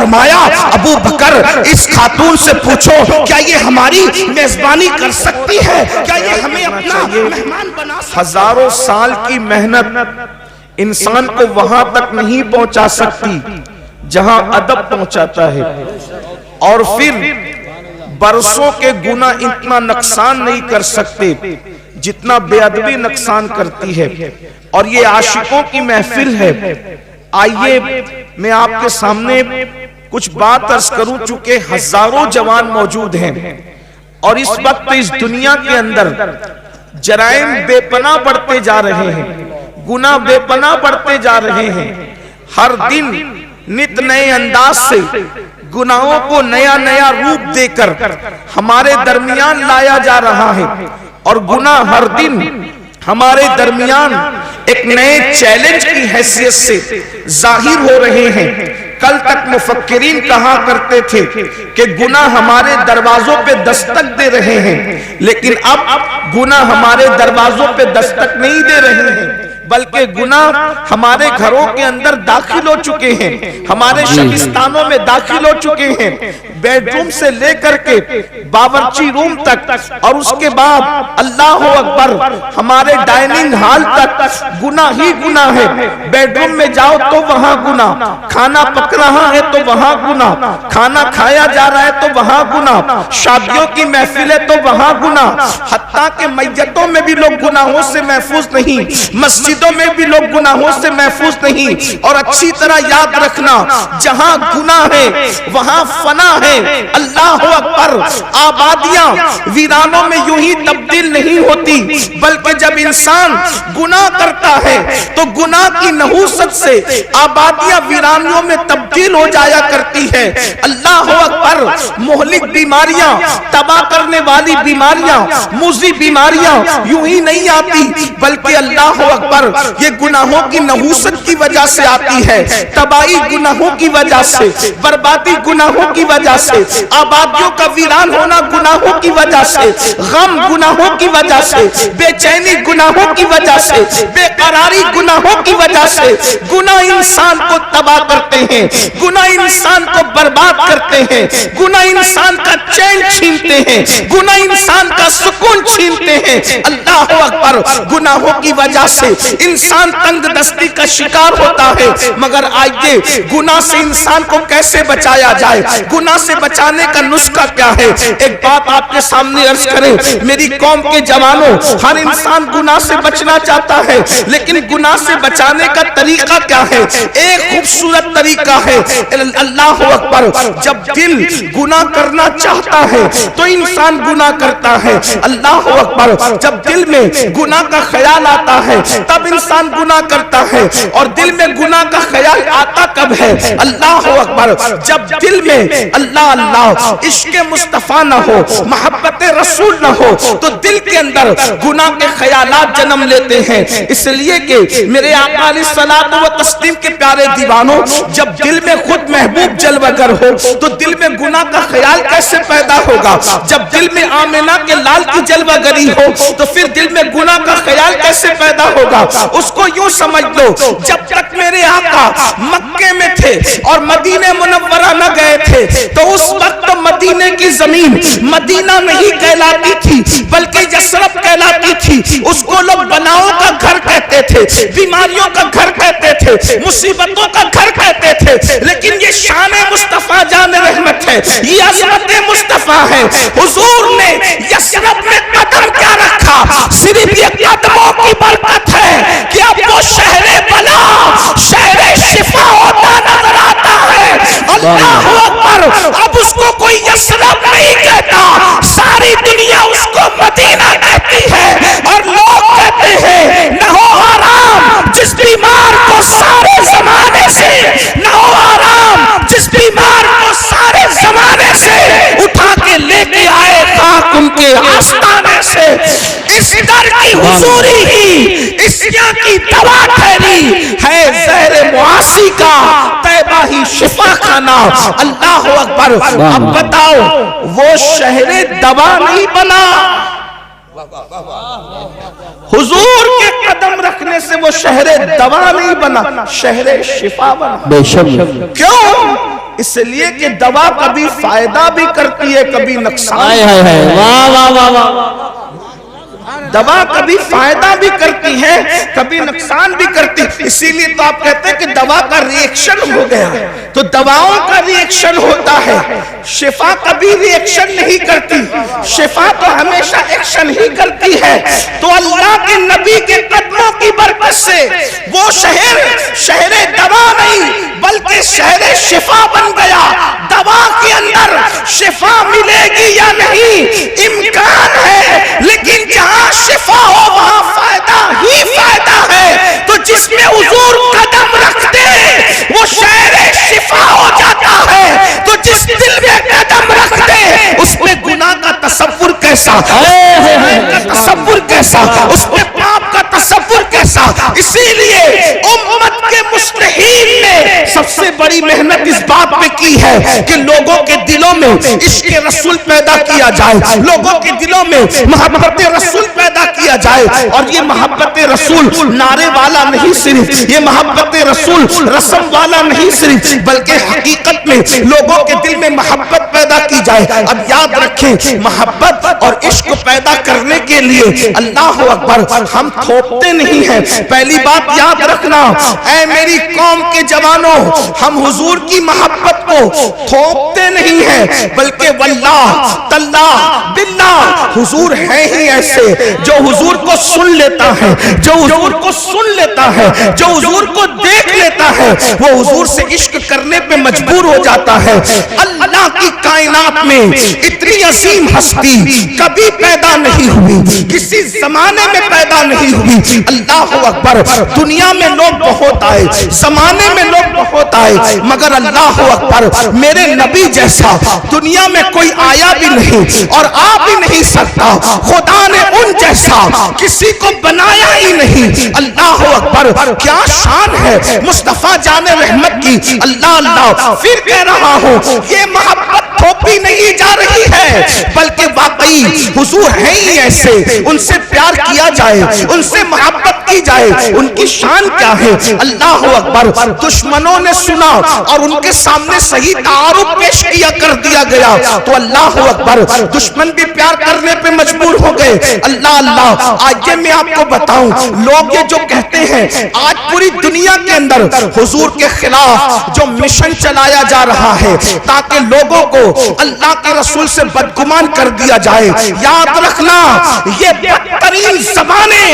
فرمایا ابو بکر اس خاتون سے پوچھو کیا یہ ہماری میزبانی کر سکتی ہے، کیا یہ ہمیں اپنا مہمان بنا سکتی ہے؟ ہزاروں سال کی محنت انسان کو وہاں تک نہیں پہنچا سکتی جہاں ادب پہنچاتا ہے، اور پھر برسوں کے گناہ اتنا نقصان نہیں کر سکتے جتنا بے ادبی نقصان کرتی ہے۔ اور یہ عاشقوں کی محفل ہے۔ آئیے میں آپ کے سامنے کچھ بات عرض کروں، چونکہ ہزاروں جوان موجود ہیں اور اس وقت اس دنیا کے اندر جرائم بے پناہ بڑھتے جا رہے ہیں، گناہ بے پناہ بڑھتے جا رہے ہیں۔ ہر دن نت نئے انداز سے گناہوں کو نیا نیا روپ دے کر ہمارے درمیان لایا جا رہا ہے، اور گناہ ہر دن ہمارے درمیان ایک نئے چیلنج کی حیثیت سے ظاہر ہو رہے ہیں۔ کل تک مفکرین کہا کرتے تھے کہ گناہ ہمارے دروازوں پہ دستک دے رہے ہیں، لیکن اب گناہ ہمارے دروازوں پہ دستک نہیں دے رہے ہیں، بلکہ گناہ ہمارے گھروں کے اندر داخل ہو چکے ہیں، ہمارے شبستانوں میں داخل ہو چکے ہیں، بیڈ روم سے لے کر کے باورچی روم تک، اور اس کے بعد اللہ اکبر ہمارے ڈائننگ ہال تک گناہ ہی گناہ ہے۔ بیڈ روم میں جاؤ تو وہاں گناہ، کھانا پک رہا ہے تو وہاں گناہ، کھانا کھایا جا رہا ہے تو وہاں گناہ، شادیوں کی محفلیں تو وہاں گناہ، حتیٰ کہ میتوں میں بھی لوگ گناہوں سے محفوظ نہیں، مسجدوں میں بھی لوگ گناہوں سے محفوظ نہیں۔ اور اچھی طرح یاد رکھنا، جہاں گناہ ہے وہاں فنا ہے۔ اللہ اکبر، آبادیاں ویرانوں میں یوں ہی تبدیل نہیں ہوتی، بلکہ جب انسان گناہ کرتا ہے تو گناہ کی نحوست سے آبادیاں ویرانیوں میں تبدیل ہو جایا کرتی ہے۔ اللہ اکبر، مہلک بیماریاں، تباہ کرنے والی بیماریاں، موذی بیماریاں یوں ہی نہیں آتی، بلکہ اللہ اکبر یہ گناہوں کی نحوست کی وجہ سے آتی ہے، تباہی گناہوں کی وجہ سے، بربادی گناہوں کی وجہ سے، آبادیوں کا ویران ہونا گناہوں کی وجہ سے، غم گناہوں کی وجہ سے، بے چینی گناہوں کی وجہ سے، بے قراری گناہوں کی وجہ سے۔ گناہ انسان کو تباہ کرتے ہیں، گناہ انسان کو برباد کرتے ہیں، گناہ انسان کا چین چھینتے ہیں، گناہ انسان کا سکون چھینتے ہیں۔ اللہ اکبر، گناہوں کی وجہ سے انسان تنگ دستی کا شکار ہوتا ہے، مگر آئیے گناہ سے انسان کو کیسے بچایا جائے، گناہ سے بچانے کا نسخہ کیا ہے؟ ایک بات آپ کے سامنے عرض کریں، میری قوم کے جوانوں، ہر انسان گناہ سے بچنا چاہتا ہے، لیکن گناہ سے بچانے کا طریقہ کیا ہے؟ ایک خوبصورت طریقہ ہے۔ اللہ اکبر، جب دل گناہ کرنا چاہتا ہے تو انسان گناہ کرتا ہے۔ اللہ اکبر، جب دل میں گناہ کا خیال آتا ہے تب انسان گناہ کرتا ہے، اور دل میں گناہ کا خیال آتا کب ہے؟ اللہ اکبر، جب دل میں اللہ اللہ عشق مصطفیٰ نہ ہو، محبت رسول نہ ہو، تو دل کے اندر گناہ کے خیالات جنم لیتے ہیں۔ اس لیے کہ میرے آقا علیہ الصلوۃ والتسلیم کے پیارے دیوانوں، جب دل میں خود محبوب جلوہ گر ہو تو دل میں گناہ کا خیال کیسے پیدا ہوگا؟ جب دل میں آمنہ کے لال کی جلوہ گری ہو تو پھر دل میں گناہ کا خیال کیسے پیدا ہوگا؟ اس کو یوں سمجھ لو، جب تک میرے آقا مکے میں تھے اور مدینہ منورہ نہ گئے تھے تو اس وقت مدینے کی زمین مدینہ نہیں کہلاتی تھی بلکہ یثرب کہلاتی تھی۔ اس کو لوگ بلاؤں کا گھر کہتے تھے، بیماریوں کا گھر کہتے تھے، مصیبتوں کا گھر کہتے تھے، لیکن یہ شان مصطفیٰ جان رحمت ہے، یہ عظمت مصطفیٰ ہے۔ حضور نے یثرب میں قدم کیا رکھا؟ صرف یہ قدموں کی برکت ہے کہ اب وہ شہر بلا شہر شفا ہوتا نظر آتا ہے۔ اللہ اکبر، اب اس کو کوئی یثرب نہیں کہتا، ساری دنیا اس کو مدینہ کہتی ہے، اور لوگ کہتے ہیں نہ ہو آرام جس بیمار کو سارے زمانے سے، نہ ہو آرام جس بیمار کو سارے زمانے سے اٹھا کے لے کے آئے خاک ان کے آستانے سے۔ اس در کی حضوری ہی عصیاں کی دوا ٹھہری ہے، زہر معاصی کا طیبہ ہی شفا خانہ۔ اللہ اکبر، اب بتاؤ وہ شہر دوا نہیں بنا، حضور کے قدم رکھنے سے وہ شہر دوا نہیں بنا، شہر شفا بنا۔ کیوں؟ اس لیے کہ دوا کبھی فائدہ بھی کرتی ہے کبھی نقصان، دوا کبھی فائدہ بھی کرتی ہے کبھی نقصان بھی کرتی ہے۔ اسی لیے تو آپ کہتے ہیں کہ دوا کا ری ایکشن ہو گیا، تو دواؤں کا ری ایکشن ہوتا ہے، شفا کبھی ری ایکشن نہیں کرتی، شفا تو ہمیشہ ایکشن ہی کرتی ہے۔ تو اللہ کے نبی کے قدموں کی برکت سے وہ شہر دوا نہیں بلکہ شہر شفا بن گیا۔ دوا کے اندر شفا ملے گی یا نہیں امکان ہے، لیکن جہاں شفا ہو وہاں فائدہ ہی فائدہ ہے۔ تو جس میں حضور قدم رکھتے وہ شہر شفا ہو جاتا ہے، تو جس دل میں قدم رکھتے اس میں گناہ کا تصور کیسا، تصور کیسا، اس میں پاپ کا تصور کیسا۔ اسی لیے امت کے مصلحین نے سب سے بڑی محنت اس بات پہ کی ہے کہ لوگوں کے دلوں میں عشق رسول پیدا کیا جائے، لوگوں کے دلوں میں محبت رسول پیدا کیا جائے۔ اور یہ محبت رسول نعرے والا نہیں صرف، یہ محبت رسول رسم والا نہیں صرف، بلکہ حقیقت میں لوگوں کے دل میں محبت پیدا کی جائے۔ اب یاد رکھیں، محبت اور عشق پیدا کرنے کے لیے اللہ اکبر ہم تھوپتے نہیں ہیں۔ پہلی بات یاد رکھنا، اے میری قوم کے جوانوں، ہم حضور کی محبت کو تھوپتے نہیں ہیں، بلکہ واللہ تاللہ باللہ حضور ہے ہی ایسے جو حضور کو سن لیتا ہے، جو حضور کو سن لیتا ہے، جو حضور کو دیکھ لیتا ہے، وہ حضور سے عشق کرنے پہ مجبور ہو جاتا ہے۔ اللہ کی کائنات میں اتنی عظیم ہستی کبھی پیدا نہیں ہوئی، کسی زمانے میں پیدا نہیں ہوئی۔ اللہ اکبر، دنیا میں لوگ بہت آئے، زمانے میں لوگ بہت آئے، مگر اللہ اکبر میرے نبی جیسا دنیا میں کوئی آیا بھی نہیں اور آ بھی نہیں سکتا۔ خدا نے ان جیسا کسی کو بنایا ہی نہیں۔ اللہ اکبر، کیا شان ہے مصطفیٰ جان رحمت کی۔ اللہ اللہ، پھر کہہ رہا ہوں، یہ محبت تھوپی نہیں جا رہی ہے، بلکہ واقعی حضور ہیں ہی ایسے، ان سے پیار کیا جائے، ان سے محبت کی جائے۔ ان کی شان کیا ہے؟ اللہ اکبر، دشمنوں نے سنا اور ان کے سامنے صحیح تعارف پیش کیا کر دیا گیا تو اللہ اکبر دشمن بھی پیار کرنے پہ مجبور ہو گئے۔ اللہ اللہ، آج یہ میں آپ کو بتاؤں، لوگ یہ جو کہتے ہیں آج پوری دنیا کے اندر حضور کے خلاف جو مشن چلایا جا رہا ہے تاکہ لوگوں کو اللہ کے رسول سے بدگمان کر دیا جائے، یاد رکھنا یہ بدترین زبانیں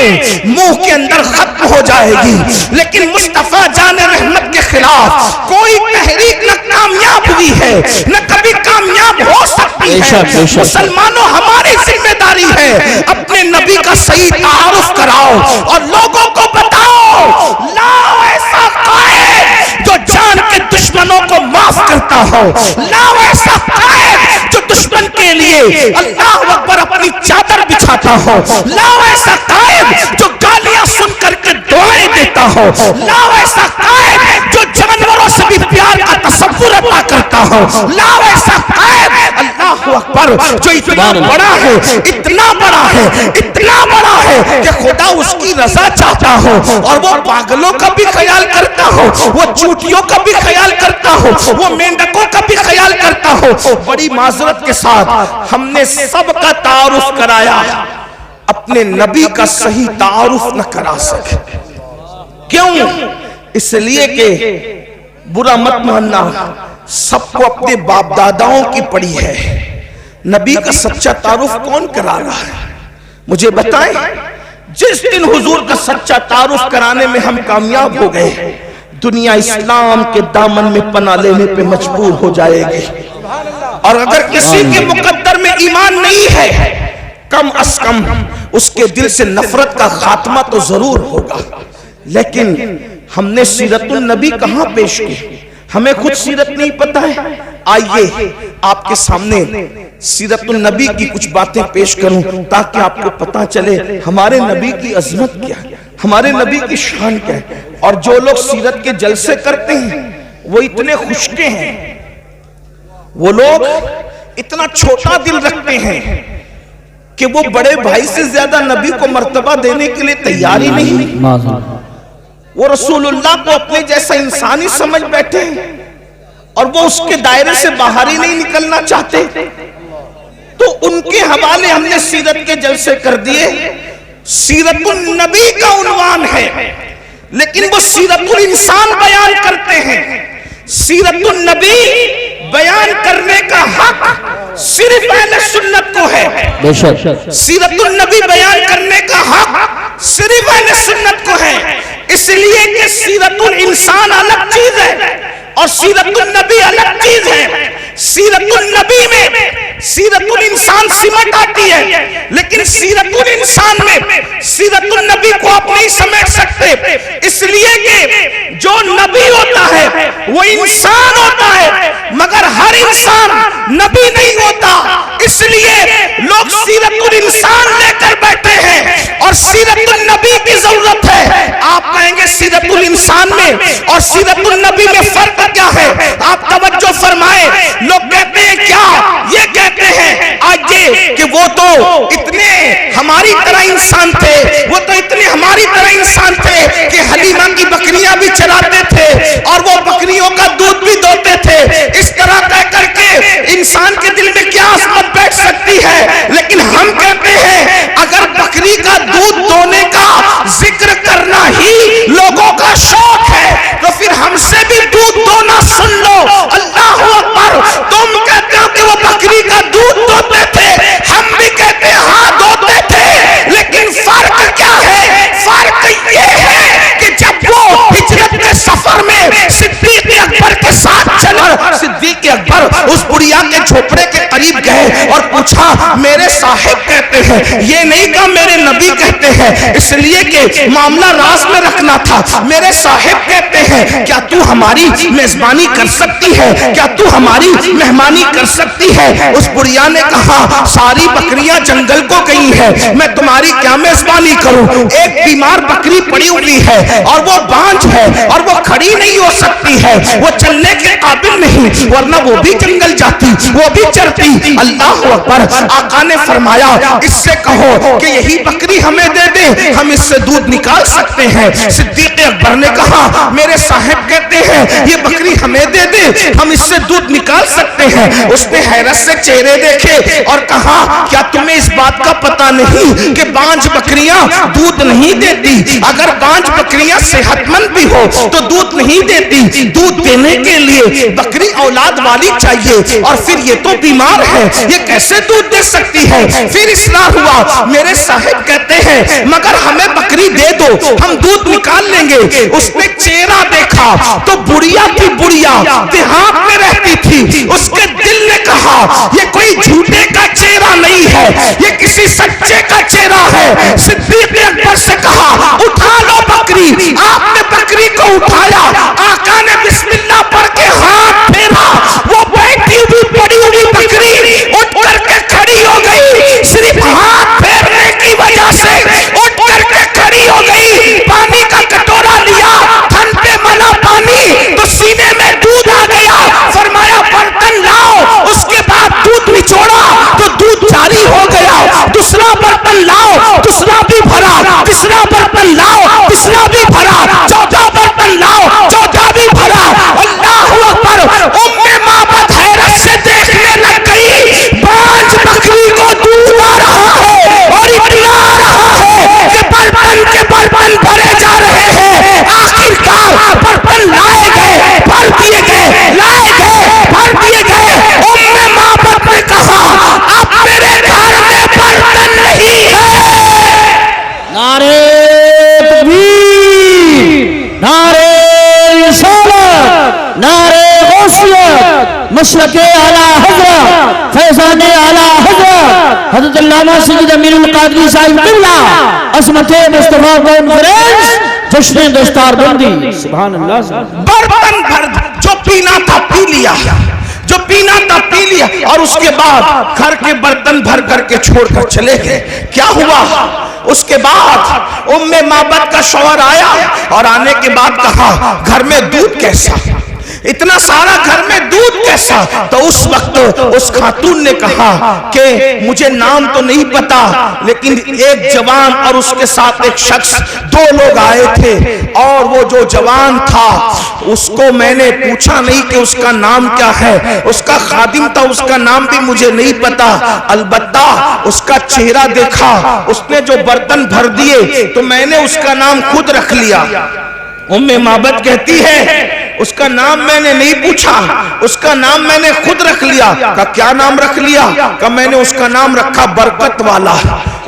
منہ کے اندر ختم ہو جائے گی، لیکن مصطفیٰ جان رحمت کے خلاف کوئی تحریک نہ کامیاب ہوئی ہے نہ کبھی کامیاب ہو سکتی ہے۔ مسلمانوں، ہماری ذمہ داری ہے اپنے نبی کا صحیح تعارف کراؤ اور لوگوں کو بتاؤ، لاؤ ایسا قائد جو جان کے دشمنوں کو معاف کرتا ہو، لاؤ ایسا قائد جو دشمن کے لیے اللہ اکبر اپنی چادر بچھاتا ہو، لاؤ ایسا قائد جو گالیاں سن کر کے دعائیں دیتا ہو، لاؤ ایسا قائد جو جانوروں سے بھی پیار کا تصور عطا کرتا ہو، لاؤ ایسا قائد اللہ اکبر جو اتنا بڑا ہے، اتنا بڑا ہے، اتنا بڑا ہے کہ خدا اس کی رضا چاہتا ہو اور وہ پاگلوں کا بھی خیال کرتا ہو، وہ چوٹیوں کا بھی خیال کرتا ہو، وہ مینڈکوں کا بھی خیال کرتا ہو۔ بڑی معذرت کے ساتھ ہم نے سب کا تعارف کرایا، اپنے نبی کا صحیح تعارف نہ کرا سکے۔ کیوں؟ اس لیے کہ برا مت ماننا، سب کو اپنے باپ داداؤں کی پڑی ہے، نبی کا سچا تعارف کون کرا رہا ہے؟ مجھے بتائیں، جس دن حضور کا سچا تعارف کرانے میں ہم کامیاب ہو گئے، دنیا اسلام کے دامن میں پناہ لینے پہ مجبور ہو جائے گی۔ اور اگر کسی کے مقدر میں ایمان نہیں ہے، کم از کم اس کے دل سے نفرت کا خاتمہ تو ضرور ہوگا۔ لیکن ہم نے سیرت النبی کہاں پیش کی؟ ہمیں خود سیرت نہیں پتہ ہے۔ آئیے آپ کے سامنے سیرت النبی کی کچھ باتیں پیش کروں تاکہ آپ کو پتہ چلے ہمارے نبی کی عظمت کیا ہے، ہمارے نبی کی شان کیا ہے۔ اور جو لوگ سیرت کے جلسے کرتے ہیں وہ اتنے خشکے ہیں، وہ لوگ اتنا چھوٹا دل رکھتے ہیں کہ وہ بڑے بھائی سے زیادہ نبی کو مرتبہ دینے کے لیے تیار ہی نہیں۔ وہ رسول اللہ کو اپنے جیسا انسانی سمجھ بیٹھے ہیں، اور وہ اس کے دائرے سے باہر ہی نہیں نکلنا چاہتے، تو ان کے حوالے ہم نے سیرت کے جلسے کر دیے۔ سیرت النبی کا عنوان ہے، لیکن وہ سیرت الانسان بیان کرتے ہیں۔ سیرت النبی بیان کرنے کا حق صرف اہل سنت کو ہے۔ سیرت النبی بیان کرنے کا حق صرف اہل سنت کو ہے، اس لیے کہ سیرت الانسان الگ چیز ہے اور سیرت النبی الگ چیز ہے۔ سیرت النبی میں سیرت الانسان سمٹ آتی ہے، لیکن سیرت الانسان میں سیرت النبی کو آپ نہیں سمجھ سکتے، اس لیے کہ جو نبی ہوتا ہے وہ انسان ہوتا ہے، مگر ہر انسان نبی نہیں ہوتا، اس لیے لوگ سیرت الانسان لے کر بیٹھے ہیں اور سیرت النبی کی ضرورت ہے۔ آپ کہیں گے سیرت الانسان میں اور سیرت النبی میں فرق کیا ہے؟ آپ توجہ فرمائیں۔ لوگ کہتے ہیں کیا؟ یہ کہتے ہیں آج یہ کہ وہ تو اتنے ہماری طرح انسان تھے، وہ تو اتنے ہماری طرح انسان تھے کہ حلیمہ کی بکریاں بھی چراتے تھے اور وہ بکریوں کا دودھ بھی دوتے تھے۔ اس طرح کہہ کر کے انسان کے دل میں کیا عظمت بیٹھ سکتی ہے؟ لیکن ہم کہتے ہیں اگر بکری کا دودھ دونے کا ذکر کرنا ہی لوگوں کا شوق ہے تو پھر ہم سے بھی دودھ دونا سن لو۔ اللہ اکبر۔ تم کہتے ہو کہ وہ بکری کا دودھ دوتے تھے، ہم بھی کہتے ہیں ہاں دوتے تھے، لیکن فرق کیا ہے؟ فرق یہ ہے کہ جب وہ ہجرت کے سفر میں صدیق اکبر کے ساتھ چلا، صدیق اکبر اس بڑھیا کے جھوپڑے کے قریب گئے اور پوچھا میرے صاحب کہتے ہیں، یہ نہیں کہا میرے نبی کہتے ہیں، اس لیے کہ معاملہ راز میں رکھنا تھا۔ میرے صاحب کہتے ہیں کیا تو ہماری میزبانی کر سکتی ہے؟ کیا تو ہماری مہمانی کر سکتی ہے؟ اس بڑھیا نے کہا ساری بکریاں جنگل کو گئی ہیں، میں تمہاری کیا میزبانی کروں؟ ایک بیمار بکری پڑی ہوئی ہے اور وہ بانجھ ہے اور وہ کھڑی نہیں ہو سکتی ہے، وہ چلنے کے قابل نہیں، ورنہ وہ بھی جنگل جاتی، وہ بھی چرتی۔ اللہ اکبر۔ آقا نے فرمایا اس سے کہو کہ یہی بکری ہمیں دے دے، ہم اس سے دودھ نکال سکتے ہیں۔ صدیق اکبر نے کہا میرے صاحب کہتے ہیں یہ بکری ہمیں دے دے، ہم اس سے دودھ نکال سکتے ہیں۔ اس نے حیرت سے چہرے دیکھے اور کہا کیا تمہیں اس بات کا پتہ نہیں کہ بانجھ بکریاں دودھ نہیں دیتی؟ اگر بانجھ بکریاں صحت مند بھی ہو تو دودھ نہیں دیتی، دودھ دینے کے لیے بکری اولاد والی چاہیے، اور پھر یہ تو بیمار ہے، یہ کیسے دودھ دے سکتی ہے؟ پھر اصرار ہوا۔ میرے صاحب کہتے ہیں مگر ہمیں بکری دے دو، ہم دودھ نکال لیں گے۔ اس نے چہرہ دیکھا تو بڑھیا کی بڑھیا دیہات میں رہتی تھی، اس کے دل نے کہا یہ کوئی جھوٹے کا چہرہ نہیں ہے، یہ کسی سچے کا چہرہ ہے۔ صدیق اکبر سے کہا اٹھا لو بکری۔ آپ نے بکری کو اٹھایا، آقا نے بسم اللہ پڑھ کے ہاتھ پھیرا، وہ بیٹھی ہوئی پڑی ہوئی بکری اٹھ کر کے کھڑی ہو گئی۔ صرف ہاتھ پھیرنے کی وجہ سے اٹھ کر کے کھڑی ہو گئی۔ پانی کا کٹورا لیا، تھن پہ ملا پانی تو سینے میں دودھ آ گیا۔ فرمایا برتن لاؤ، اس کے بعد دودھ نچوڑا تو دودھ جاری ہو گیا۔ دوسرا برتن لاؤ، دوسرا بھی بھرا، تیسرا برتن لاؤ، تیسرا بھی بھرا، چوتھا برتن لاؤ، چوتھا بھی بھرا۔ اللہ اکبر۔ معبد حیرت سے دیکھنے لگ گئی، بانجھ بکری کو دودھ آ رہا ہے اور اتنا آ رہا ہے کہ برتن کے برتن بھرے جا رہے ہیں۔ آخرکار برتن لائے گئے، بھر دیے گئے، لائے گئے، بھر دیے گئے۔ معبد نے کہا اب میرے گھر میں برتن نہیں ہے۔ نعرہ تکبیر، نعرہ رسالت، نعرہ غوثیت، مشرق اعلی حضرت، فیضان اعلی حضرت حضرت علامہ سید امین القادری صاحب قبلہ، عظمت مصطفیٰ کانفرنس، جشن دستار بندی۔ سبحان اللہ۔ برتن بھر جو پینا تھا پی لیا، جو پینا تھا پی لیا، اور اس کے بعد گھر کے برتن بھر کر کے چھوڑ کر چلے گئے۔ کیا ہوا؟ اس کے بعد معبد کا شوہر آیا اور آنے کے بعد کہا گھر میں دودھ کیسا؟ اتنا سارا گھر میں دودھ کیسا؟ تو اس وقت اس خاتون نے کہا کہ مجھے نام تو نہیں پتا، لیکن ایک جوان اور اس کے ساتھ ایک شخص، دو لوگ آئے تھے، اور وہ جو جوان تھا اس کو میں نے پوچھا نہیں کہ اس کا نام کیا ہے، اس کا خادم تھا، اس کا نام بھی مجھے نہیں پتا، البتہ اس کا چہرہ دیکھا، اس نے جو برتن بھر دیے تو میں نے اس کا نام خود رکھ لیا۔ معبد کہتی ہے اس کا نام میں نے نہیں پوچھا، اس کا نام میں نے خود رکھ لیا۔ کہا کیا نام رکھ لیا؟ کہا میں نے اس کا نام رکھا برکت والا،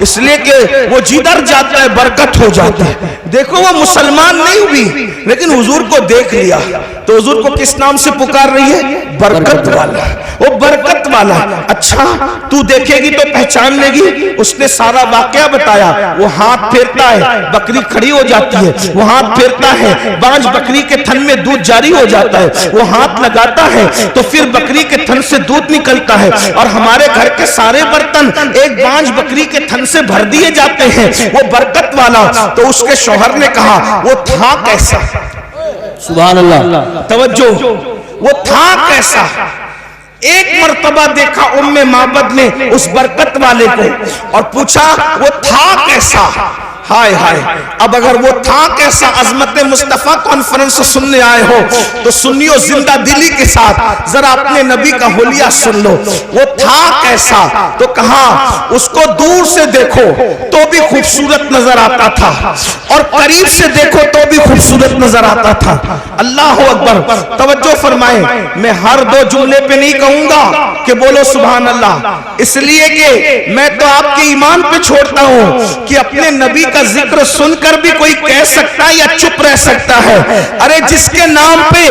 اس لیے کہ وہ جدھر جاتا ہے برکت ہو جاتا ہے۔ دیکھو وہ مسلمان نہیں ہوئی لیکن حضور کو دیکھ لیا، تو حضور کو کس نام سے پکار رہی ہے؟ برکت والا، وہ برکت والا۔ اچھا تو دیکھے گی تو پہچان لے گی۔ اس نے سارا واقعہ بتایا۔ وہ ہاتھ پھیرتا ہے، بکری کھڑی ہو جاتی ہے، وہ ہاتھ پھیرتا ہے، بانجھ بکری کے تھن میں دودھ جاری ہو جاتا ہے، وہ ہاتھ لگاتا ہے تو پھر بکری کے تھن سے دودھ نکلتا ہے، اور ہمارے گھر کے سارے برتن ایک بانجھ بکری کے تھن سے بھر دیے جاتے ہیں۔ وہ برکت والا۔ تو اس کے شوہر نے کہا وہ تھا کیسا؟ سبحان اللہ، توجہ، وہ تھا کیسا؟ ایک مرتبہ دیکھا معبد نے اس برکت والے کو اور پوچھا وہ تھا کیسا؟ ہائے ہائے، اب اگر وہ تھا کیسا عظمت مصطفیٰ کانفرنس سننے آئے ہو تو سنیو زندہ دلی کے ساتھ، ذرا اپنے نبی کا حلیہ سن لو۔ وہ تھا کیسا؟ تو کہا اس کو دور سے دیکھو تو بھی خوبصورت نظر آتا تھا، اور قریب سے دیکھو تو بھی خوبصورت نظر آتا تھا۔ اللہ اکبر، توجہ فرمائیں، میں ہر دو جملے پہ نہیں کہوں گا کہ بولو سبحان اللہ، اس لیے کہ میں تو آپ کے ایمان پہ چھوڑتا ہوں کہ اپنے نبی کا ذکر سن کر بھی کوئی کہہ سکتا ہے یا چپ رہ سکتا ہے؟ ارے جس کے نام پہ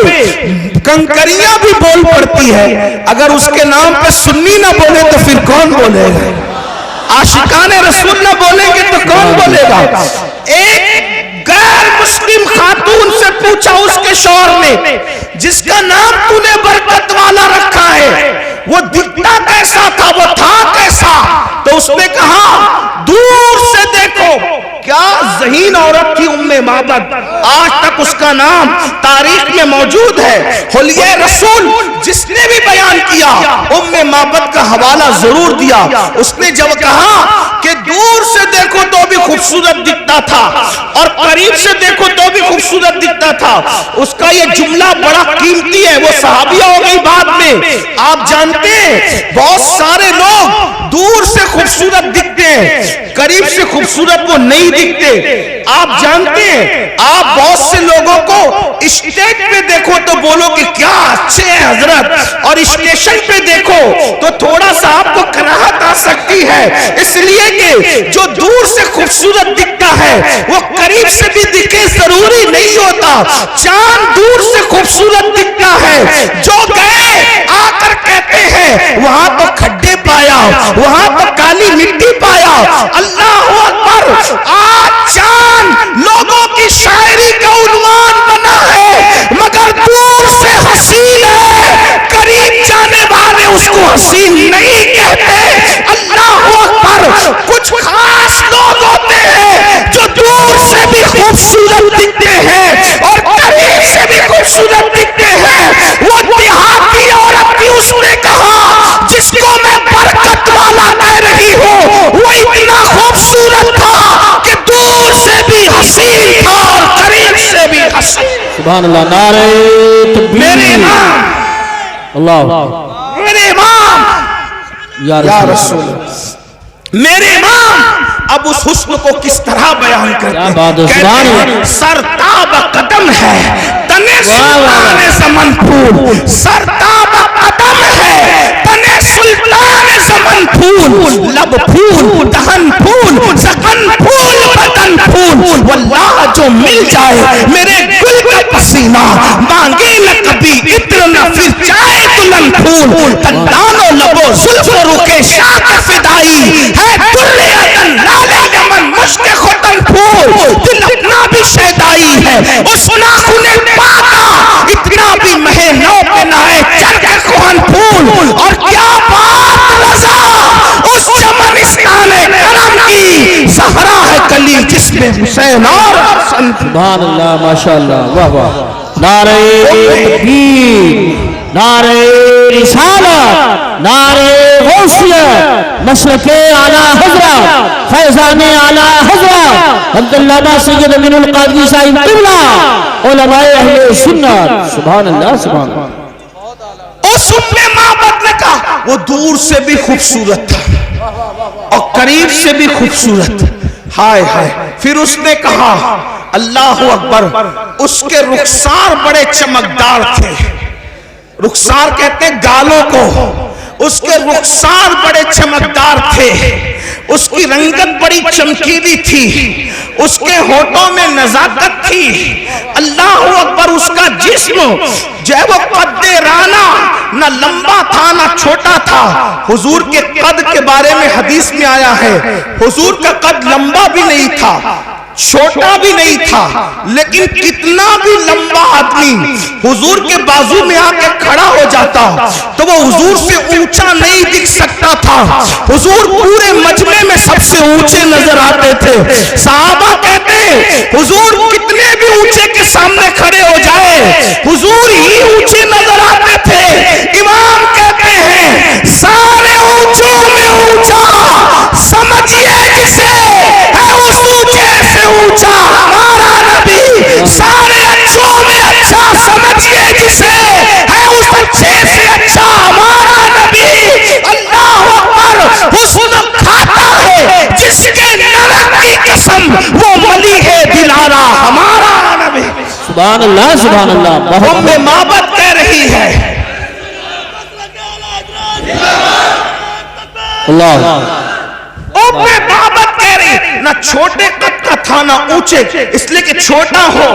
کنکریاں بھی بول پڑتی ہے، اگر اس کے نام پہ سنی نہ بولے تو پھر کون بولے گا؟ عاشقان رسول نہ بولیں گے تو کون بولے گا؟ ایک غیر مسلم خاتون سے پوچھا اس کے شوہر نے، جس کا نام تو نے برکت والا رکھا ہے وہ دکھتا کیسا تھا، وہ تھا کیسا؟ تو اس نے کہا دور سے دیکھو۔ کیا ذہین عورت تھی معبد، آج تک اس کا نام تاریخ میں موجود ہے۔ حلیہ رسول جس نے بھی بیان کیا معبد کا حوالہ ضرور دیا۔ اس نے جب کہا کہ دور سے دیکھو تو بھی خوبصورت دکھتا تھا اور قریب سے دیکھو تو بھی خوبصورت دکھتا تھا، اس کا یہ جملہ بڑا قیمتی ہے۔ وہ صحابیہ ہو گئی بعد میں، آپ جانتے ہیں بہت سارے لوگ دور سے خوبصورت دکھتے ہیں، قریب سے خوبصورت وہ نہیں دکھتے۔ آپ جانتے ہیں آپ بہت سے لوگوں کو اسٹیج پہ دیکھو تو بولو کہ کیا اچھے ہیں حضرت، اور اسٹیشن پہ دیکھو تو تھوڑا سا آپ کو کراہت آ سکتی ہے، اس لیے کہ جو دور سے خوبصورت دکھتا ہے وہ قریب سے بھی دکھے ضروری نہیں ہوتا۔ چاند دور سے خوبصورت دکھتا ہے، جو گئے آ کر کہتے ہیں وہاں تو کھڈے پایا، وہاں تو کالی مٹی پایا۔ اللہ اکبر، آج چاند لوگوں کی شاعری کا عنوان بنا ہے، مگر دور سے حسین ہے، قریب جانے والے اس کو حسین نہیں کہتے۔ اللہ اکبر، کچھ خاص لوگ ہوتے ہیں جو دور سے بھی خوبصورت دکھتے ہیں اور قریب سے بھی خوبصورت دکھتے ہیں۔ وہ دیہاتی عورت بھی اس نے کہا جس کو میں برکت والا کہہ رہی ہوں، وہ اتنا خوبصورت تھا کہ دور سے بھی حسین تھا اور قریب سے بھی حسین۔ سبحان اللہ، نعرہ تکبیر، میرے امام، اللہ، میرے امام یا رسول، میرے امام اب اس حسن کو کس طرح بیان کرتے ہیں؟ سرتاب قدم ہے تنے سلطان زمن پھول، سرتاب قدم ہے تنے سلطان زمن پھول، لب پھول، دہن پھول، زخن پھول، بدن پھول، واللہ جو مل جائے میرے گل کا پسینہ مانگے نہ کبھی عطر نہ پھر جائے دلہن پھول، دندان و لب و زلف و رخ شاہ فدائی ہے دل عدن لالے یمن مشک ختن پھول، دل اپنا بھی شیدائی ہے اس ناخن پاکا، اتنا بھی مہے نو پہ نہ ہے چرک کوہن پھول، اور کیا بات رضا اس چمنستان کرم کی، زہرا ہے کلی جس میں حسین اور حسن۔ سبحان اللہ، ماشاءاللہ، واہ واہ۔ نعرہ تکبیر، نعرہ رسالت، نعرہ غوثیت، مشرق اعلی حضرت، فیضان اعلی حضرت حضرت علامہ سید امین القادری صاحب قبلہ، علماء اہل سنت. سبحان اللہ سبحان اللہ. اس ام معبد نے کہا وہ دور سے بھی خوبصورت تھا اور قریب سے بھی خوبصورت. ہائے ہائے. پھر اس نے کہا اللہ اکبر. اس کے رخسار بڑے چمکدار تھے. رخسار کہتے ہیں گالوں کو. اس کے رخسار بڑے چمکدار تھے. اس کی رنگت بڑی چمکیلی تھی. اس کے ہونٹوں میں نزاکت تھی. اللہ اکبر. اس کا جسم جو ہے وہ قد رانا، نہ لمبا تھا نہ چھوٹا تھا. حضور کے قد کے بارے میں حدیث میں آیا ہے حضور کا قد لمبا بھی نہیں تھا چھوٹا بھی نہیں تھا، لیکن کتنا بھی لمبا آدمی حضور کے بازو میں آ کے کھڑا ہو جاتا تو وہ حضور سے اونچا نہیں دکھ سکتا تھا. حضور پورے مجمع میں سب سے اونچے نظر آتے تھے. صحابہ کہتے ہیں حضور کتنے بھی اونچے کے سامنے کھڑے ہو جائے حضور ہی اونچے نظر آتے تھے. امام کہتے ہیں سارے اونچوں میں اونچا سمجھیے جسے ہے اس اونچے سے اونچا ہمارا نبی. سارے اچھوں میں اچھا سمجھیے جسے ہے اس اچھے سے اچھا ہمارا نبی. اللہ اکبر. حسن کھاتا ہے جس کے نرک کی قسم وہ ملی ہے دلارا ہمارا نبی. سبحان اللہ سبحان اللہ. ام معبد کہہ رہی ہے اللہ. ام معبد کہہ رہی نہ چھوٹے قد کا تھا نہ اونچے. اس لیے کہ چھوٹا ہو،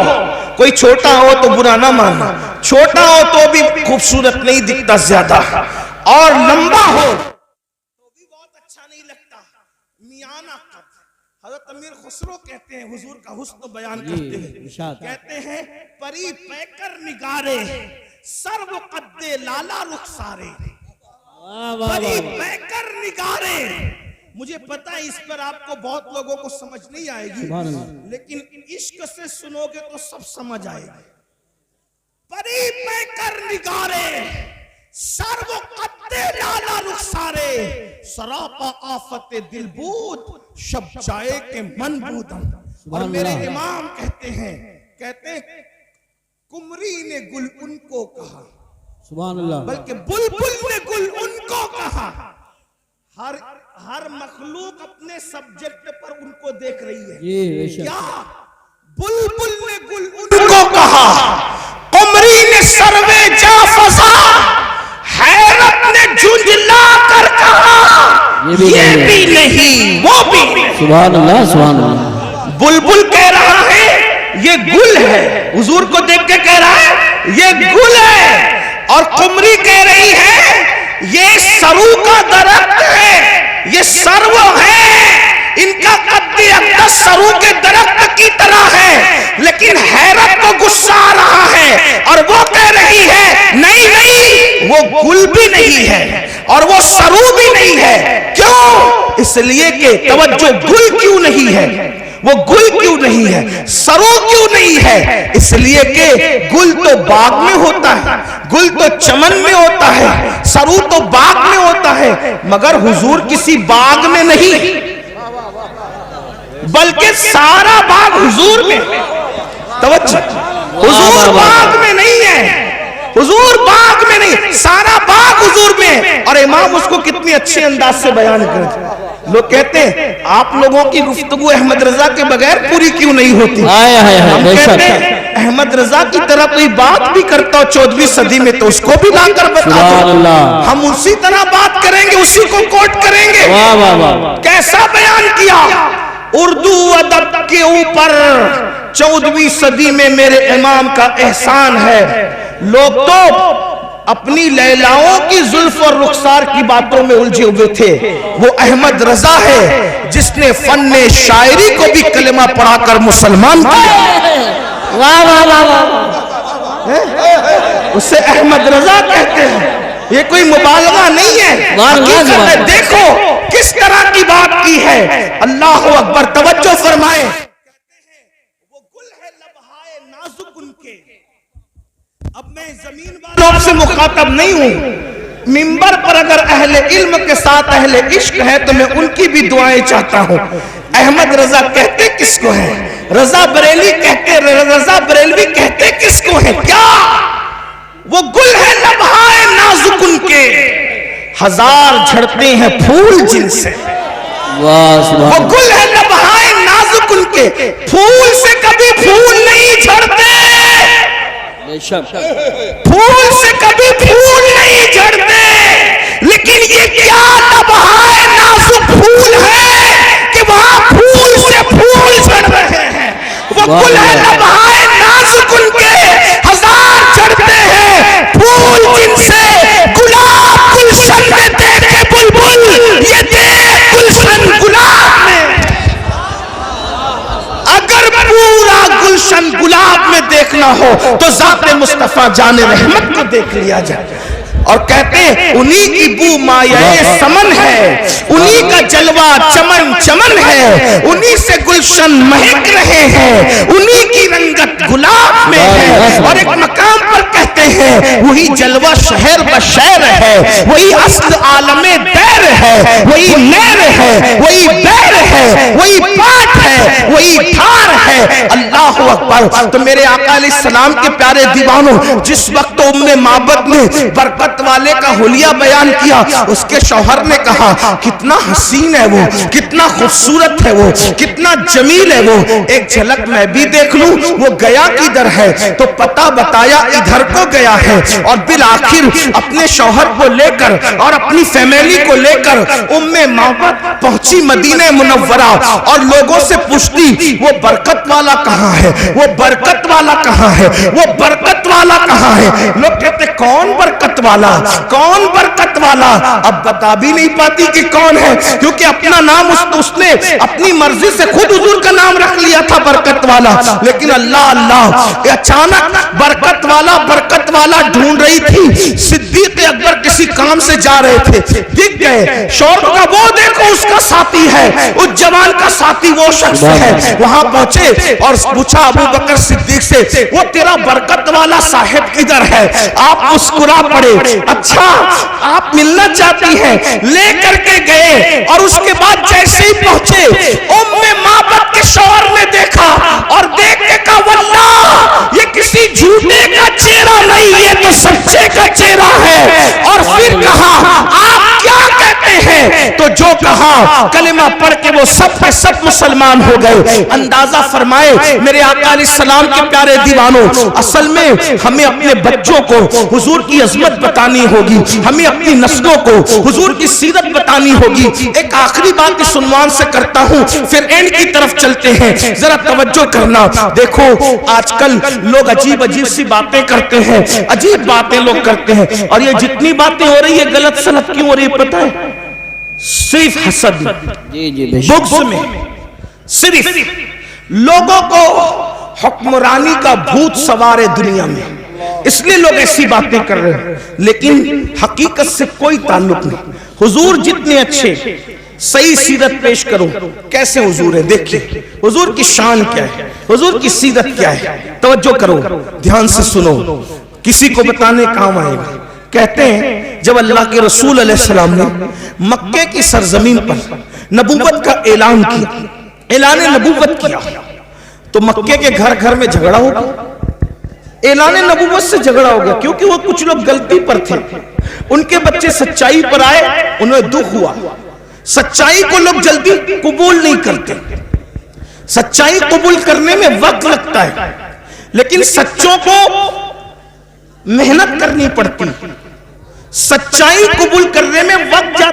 کوئی چھوٹا ہو تو برا نہ ماننا، چھوٹا ہو تو بھی خوبصورت نہیں دکھتا زیادہ، اور لمبا ہو تو بھی بہت اچھا نہیں لگتا. میانہ قد. حضرت امیر خسرو کہتے ہیں حضور کا حسن بیان کرتے ہیں، کہتے ہیں پری پیکر نگارے سرو قد لالا رخسارے. پری پیکر نگارے. مجھے پتا ہے اس پر آپ کو بہت لوگوں کو سمجھ نہیں آئے گی، لیکن عشق سے سنو گے تو سب سمجھ آئے گی. پری پیکر نگارے سرو قد لالا رخسارے سراپا آفت دل بود شب جائے کے من بودم. اور میرے امام کہتے ہیں کمری نے گل ان کو کہا، سبحان اللہ، بلکہ بلبل نے گل ان کو کہا. ہر مخلوق اپنے سبجیکٹ پر ان کو دیکھ رہی ہے. کیا بلبل نے گل ان کو کہا، قمری نے سروے جا فضا، حیرت نے جھنجلا کر کہا یہ بھی نہیں وہ بھی نہیں. سبحان اللہ سبحان اللہ. بلبل کہہ رہا ہے یہ گل ہے، حضور کو دیکھ کے کہہ رہا ہے یہ گل ہے، اور قمری کہہ رہی ہے یہ سرو کا درخت ہے، یہ سرو ہے، ان کا قد اقدس سرو کے درخت کی طرح ہے. لیکن حیرت کو غصہ آ رہا ہے اور وہ کہہ رہی ہے نہیں نہیں وہ گل بھی نہیں ہے اور وہ سرو بھی نہیں ہے. کیوں؟ اس لیے کہ توجہ گل کیوں نہیں ہے، وہ گل کیوں نہیں ہے، سرو کیوں نہیں ہے؟ اس لیے کہ گل تو باغ میں ہوتا ہے، گل تو چمن میں ہوتا ہے، سرو تو باغ میں ہوتا ہے، مگر حضور کسی باغ میں نہیں، بلکہ سارا باغ حضور میں. توجہ، حضور باغ میں نہیں ہے، حضور باغ میں نہیں، سارا باغ حضور میں. اور امام اس کو کتنی اچھے انداز سے بیان کرتے. لوگ کہتے ہیں آپ لوگوں کی گفتگو احمد رضا کے بغیر پوری کیوں نہیں ہوتی. ہم کہتے ہیں احمد رضا کی طرح کوئی بات بھی کرتا ہو 14ویں صدی میں تو اس کو بھی لا کر بتا دو، ہم اسی طرح بات کریں گے، اسی کو کوٹ کریں گے. کیسا بیان کیا اردو ادب کے اوپر 14ویں صدی میں میرے امام کا احسان ہے. لوگ تو اپنی لیلاؤں کی زلف اور رخسار کی باتوں میں الجھے ہوئے تھے. وہ احمد رضا ہے جس نے فن شاعری کو بھی کلمہ پڑھا کر مسلمان کیا. اسے احمد رضا کہتے ہیں. یہ کوئی مبالغہ نہیں ہے، حقیقت ہے. دیکھو کس طرح کی بات کی ہے. اللہ اکبر. توجہ فرمائیں. وہ گل ہے لبہائے نازک ان کے، اب میں زمین والوں سے مخاطب نہیں ہوں، منبر پر اگر اہل علم کے ساتھ اہل عشق ہے تو میں ان کی بھی دعائیں چاہتا ہوں۔ احمد رضا کہتے کس کو ہے؟ رضا بریلوی کہتے کس کو ہے؟ کیا وہ گل ہے لبہائے نازک ان کے، ہزار جھڑتے ہیں پھول جن سے۔ وہ گل ہے لبہائے نازک ان کے، پھول سے کبھی پھول نہیں جھڑتے، پھول سے کبھی پھول نہیں جھڑتے، لیکن یہ کیا لبہائے نازک پھول ہے کہ وہاں پھول سے پھول جھڑ رہے ہیں۔ وہ گل ہے لبہائے نازک ان کے، ہزار جھڑتے ہیں پھول جن سے، گلاب گلشن میں دیکھے بلبل، یہ دیکھ گلشن گلاب میں۔ اگر پورا گلشن گلاب میں دیکھنا ہو تو ذات مصطفیٰ جان رحمت کو دیکھ لیا جائے۔ اور کہتے ہیں انہی کی بو مایہ سمن ہے، انہی کا جلوہ چمن چمن ہے، انہی سے گلشن مہک رہے ہیں، انہی کی رنگت گلاب میں ہے۔ اور ایک مقام پر کہتے ہیں وہی جلوہ شہر بشیر ہے، وہی اصل عالم دیر ہے، وہی نیر ہے، وہی بیر ہے، وہی پاٹ ہے، وہی دھار ہے۔ اللہ اکبر۔ تو میرے آقا علیہ السلام کے پیارے دیوانوں، جس وقت ام معبد نے برکت والے کا حلیہ بیان کیا، اس کے شوہر نے کہا کتنا حسین ہے وہ، کتنا خوبصورت ہے وہ، کتنا جمیل ہے وہ، ایک جھلک میں بھی دیکھ لوں۔ وہ گیا کدھر ہے تو پتہ بتایا ادھر کو گیا ہے، اور بالآخر اپنے شوہر کو لے کر اور اپنی فیملی کو لے کر ام معبد پہنچی مدینہ منورہ، اور لوگوں سے پوچھتی وہ برکت والا کہاں ہے، وہ برکت والا کہاں ہے، وہ برکت والا کہاں ہے۔ لوگ کہتے کون برکت والا، کون برکت والا؟ اب بتا بھی نہیں پاتی کہ کون ہے، کیونکہ اپنا نام اس نے اپنی مرضی سے خود حضور کا نام رکھ لیا تھا برکت والا۔ لیکن اللہ اچانک برکت والا ڈھونڈ رہی تھی۔ صدیق اکبر کسی کام سے جا رہے تھے، دکھ گئے، شوہر کا وہ دیکھو اس کا ساتھی ہے، اس جوان کا ساتھی وہ شخص ہے۔ وہاں پہنچے اور پوچھا ابو بکر صدیق سے وہ تیرا برکت والا صاحب کدھر ہے؟ آپ مسکرا پڑے، اچھا آپ ملنا چاہتی ہیں، لے کر کے گئے، اور اس کے بعد جیسے ہی پہنچے ام معبد کے شوہر نے دیکھا اور دیکھ کے کہا واللہ یہ کسی جھوٹے کا چہرہ نہیں، یہ تو سچے کا چہرہ ہے۔ اور پھر کہا آپ کیا کہتے ہیں؟ تو جو کہا کلمہ پڑھ کے وہ سب کے سب مسلمان ہو گئے۔ اندازہ فرمائے میرے آقا علیہ السلام کے پیارے دیوانوں، اصل میں ہمیں اپنے بچوں کو حضور کی عظمت بتانی ہوگی، ہمیں اپنی نسلوں کو حضور کی سیرت بتانی ہوگی۔ ایک آخری بات اس عنوان سے کرتا ہوں، پھر اینڈ کی طرف چلتے ہیں، ذرا توجہ کرنا۔ دیکھو آج کل لوگ عجیب سی باتیں کرتے ہیں، عجیب باتیں لوگ کرتے ہیں، اور یہ جتنی باتیں ہو رہی ہے غلط سلط کیوں ہو رہی ہے پتہ ہے؟ صرف حسد بغض میں، صرف لوگوں کو حکمرانی کا بھوت سوار ہے دنیا میں، اس لیے لوگ ایسی باتیں کر رہے ہیں، لیکن حقیقت سے کوئی تعلق نہیں۔ حضور جتنے اچھے، صحیح سیرت پیش کرو کیسے حضور ہے، دیکھیے حضور کی شان کیا ہے، حضور کی سیرت کیا ہے۔ توجہ کرو، دھیان سے سنو، کسی کو بتانے کام آئے گا۔ کہتے ہیں جب اللہ کے رسول علیہ السلام نے مکے کی سرزمین پر نبوت کا اعلان کیا، اعلان نبوت کیا، تو مکے کے گھر گھر میں جھگڑا ہو گیا، اعلان نبوت سے جھگڑا ہو گیا، کیونکہ وہ کچھ لوگ غلطی پر تھے، ان کے بچے سچائی پر آئے، انہیں دکھ ہوا۔ سچائی کو لوگ جلدی قبول نہیں کرتے، سچائی قبول کرنے میں وقت لگتا ہے، لیکن سچوں کو محنت کرنی پڑتی، سچائی قبول کرنے میں وقت